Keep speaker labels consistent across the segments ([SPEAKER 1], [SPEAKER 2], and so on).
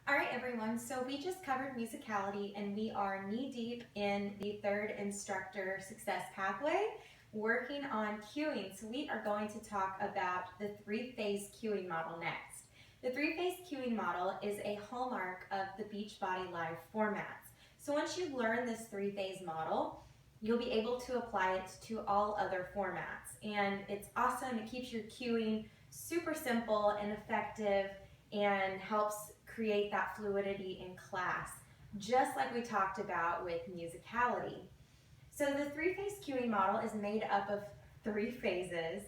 [SPEAKER 1] All right, everyone, so we just covered musicality and we are knee-deep in the third instructor success pathway, working on cueing. So we are going to talk about the three-phase cueing model next. The three-phase cueing model is a hallmark of the Beachbody Live formats. So once you learn this three-phase model, you'll be able to apply it to all other formats. And it's awesome, it keeps your cueing super simple and effective and helps create that fluidity in class, just like we talked about with musicality. So the three-phase cueing model is made up of three phases.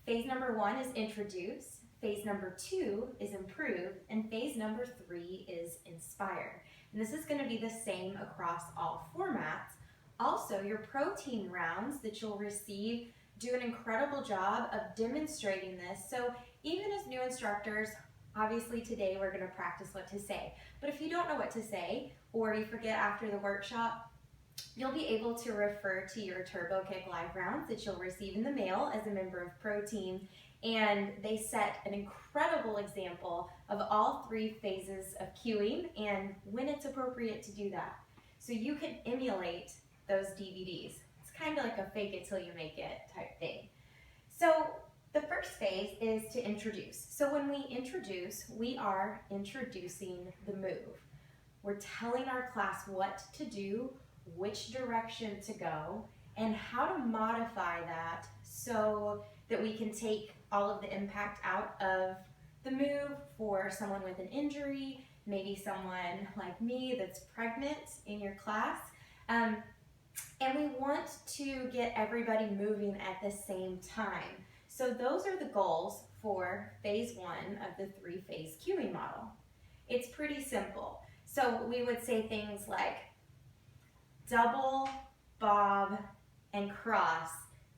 [SPEAKER 1] Phase number 1 is introduce, phase number 2 is improve, and phase number 3 is inspire. And this is going to be the same across all formats. Also, your protein rounds that you'll receive do an incredible job of demonstrating this. So even as new instructors, obviously today we're going to practice what to say, but if you don't know what to say or you forget after the workshop, you'll be able to refer to your Turbo Kick Live rounds that you'll receive in the mail as a member of Protein, and they set an incredible example of all three phases of cueing and when it's appropriate to do that. So you can emulate those DVDs. It's kind of like a fake it till you make it type thing. So the first phase is to introduce. So when we introduce, we are introducing the move. We're telling our class what to do, which direction to go, and how to modify that so that we can take all of the impact out of the move for someone with an injury, maybe someone like me that's pregnant in your class. And we want to get everybody moving at the same time. So those are the goals for phase 1 of the three-phase cueing model. It's pretty simple. So we would say things like double, bob, and cross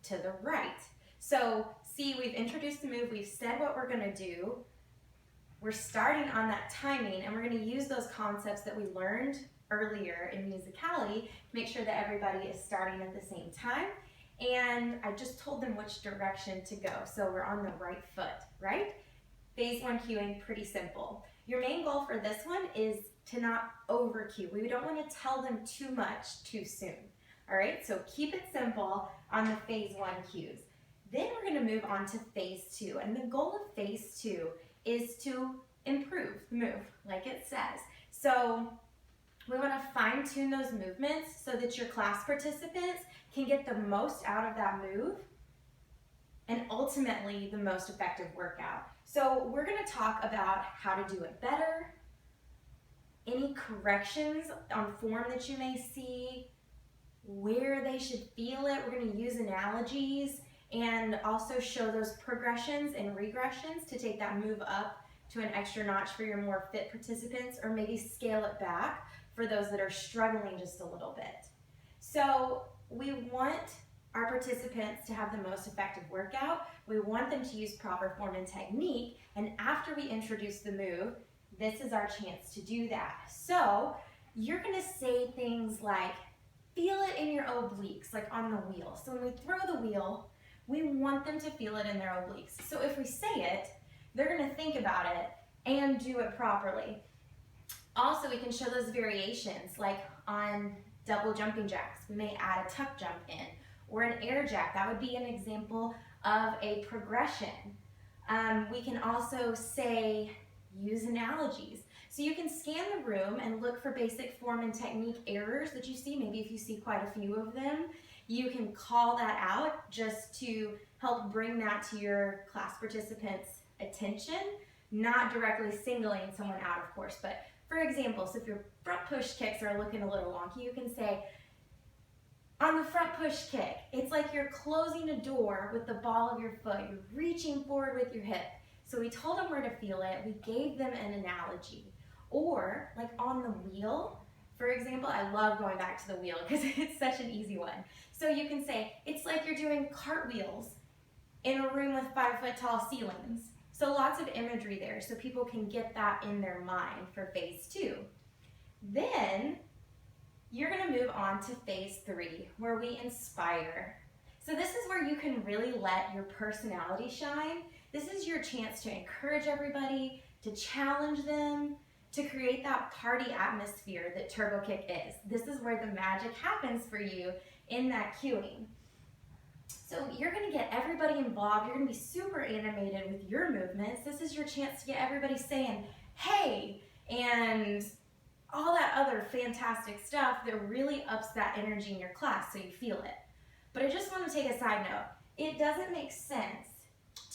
[SPEAKER 1] to the right. So see, we've introduced the move, we've said what we're going to do. We're starting on that timing, and we're going to use those concepts that we learned earlier in musicality to make sure that everybody is starting at the same time. And I just told them which direction to go, so we're on the right foot, right? Phase 1 cueing, pretty simple. Your main goal for this one is to not over cue. We don't want to tell them too much too soon, all right? So keep it simple on the phase 1 cues. Then we're going to move on to phase 2, and the goal of phase 2 is to improve the move, like it says. So we want to fine-tune those movements so that your class participants can get the most out of that move and ultimately the most effective workout. So we're going to talk about how to do it better, any corrections on form that you may see, where they should feel it. We're going to use analogies and also show those progressions and regressions to take that move up to an extra notch for your more fit participants, or maybe scale it back for those that are struggling just a little bit. So we want our participants to have the most effective workout. We want them to use proper form and technique, and after we introduce the move, this is our chance to do that. So you're going to say things like, feel it in your obliques, like on the wheel. So when we throw the wheel, we want them to feel it in their obliques. So if we say it, they're going to think about it and do it properly. Also, we can show those variations, like on double jumping jacks, we may add a tuck jump in, or an air jack. That would be an example of a progression. We can also say, use analogies. So you can scan the room and look for basic form and technique errors that you see. Maybe if you see quite a few of them, you can call that out just to help bring that to your class participants' attention, not directly singling someone out, of course, but for example, so if your front push kicks are looking a little wonky, you can say, on the front push kick, it's like you're closing a door with the ball of your foot. You're reaching forward with your hip. So we told them where to feel it. We gave them an analogy. Or like on the wheel, for example, I love going back to the wheel because it's such an easy one. So you can say, it's like you're doing cartwheels in a room with 5-foot tall ceilings. So lots of imagery there so people can get that in their mind for phase 2. Then you're going to move on to phase 3, where we inspire. So this is where you can really let your personality shine. This is your chance to encourage everybody, to challenge them, to create that party atmosphere that Turbo Kick is. This is where the magic happens for you in that cueing. So you're gonna get everybody involved. You're gonna be super animated with your movements. This is your chance to get everybody saying, hey, and all that other fantastic stuff that really ups that energy in your class so you feel it. But I just want to take a side note. It doesn't make sense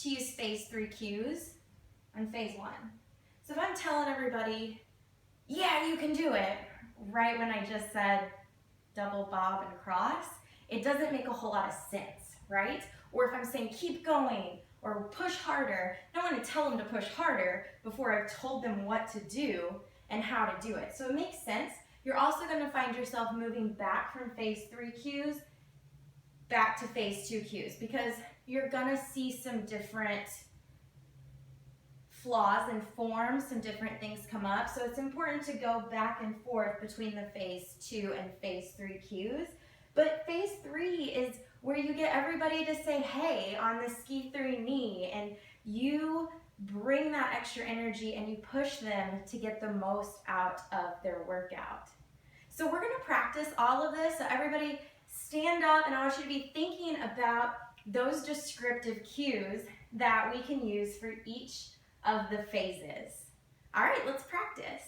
[SPEAKER 1] to use phase 3 cues on phase 1. So if I'm telling everybody, yeah, you can do it, right when I just said double bob and cross, it doesn't make a whole lot of sense, right? Or if I'm saying keep going or push harder, I don't want to tell them to push harder before I've told them what to do and how to do it. So it makes sense. You're also going to find yourself moving back from phase 3 cues back to phase 2 cues because you're going to see some different flaws and forms, some different things come up. So it's important to go back and forth between the phase 2 and phase 3 cues. But phase 3 is where you get everybody to say, hey, on the ski 3 knee, and you bring that extra energy and you push them to get the most out of their workout. So we're gonna practice all of this. So everybody stand up, and I want you to be thinking about those descriptive cues that we can use for each of the phases. All right, let's practice.